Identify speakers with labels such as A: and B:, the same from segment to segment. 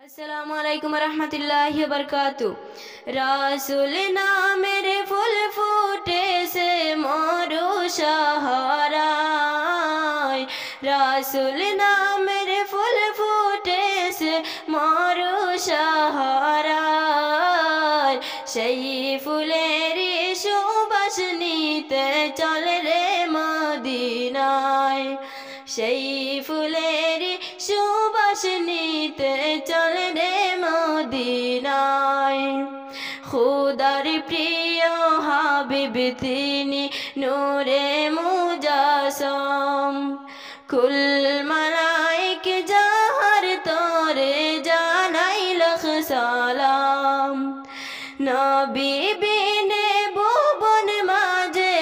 A: अस्सलामु अलैकुम रहमतुल्लाहि व बरकातुहू। रासूल नामेर फूल फूटे से मोरू सहाराय। रासूल नामेर फूल फूटे से मोरू सहाराय। সেই ফুলেরই সুবাস নিতে চল রে মদিনায়। সেই ফুলেরই সুবাস নিতে চল রে মদিনায়। খুদার প্রিয় হাবিব তিনি নূরে মুজাসম। কুল মালাইক জাহার তোরে জানাই লাখ সালাম। নবী বিনে ভুবন মাঝে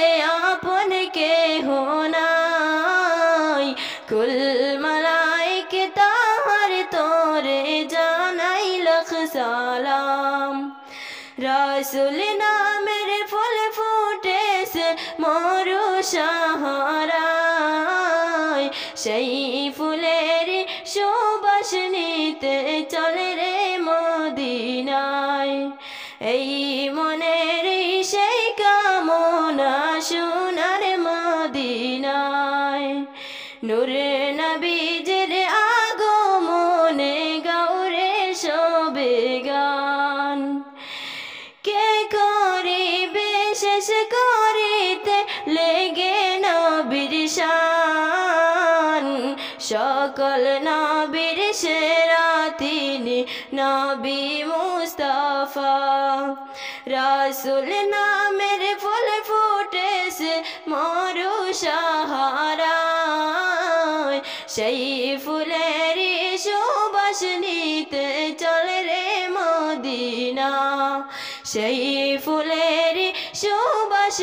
A: আপন কেহ নাই। কুল মালাইক তাহার তোরে জানাই লাখ সালাম। রাসূল নামের ফুল ফুটেছে মোরু সাহারায়। সেই ফুলের সুবাস নিতে চল রে মদিনায়। এই মনের সেই কামনা সোনার মদিনায়। নূর নবীজির আগমনে গাওরে সবে গান। কে করিবে শেষ করিতে লেগে নবীর শান। সকল নবীর সেরা তিনি নবী মুস্তাফা। রাসূল নামের ফুল ফুটেছে মোরু সাহারায়। সেই ফুলেরই সুবাস নিতে চল রে মদিনা। সেই ফুলেরই সুবাস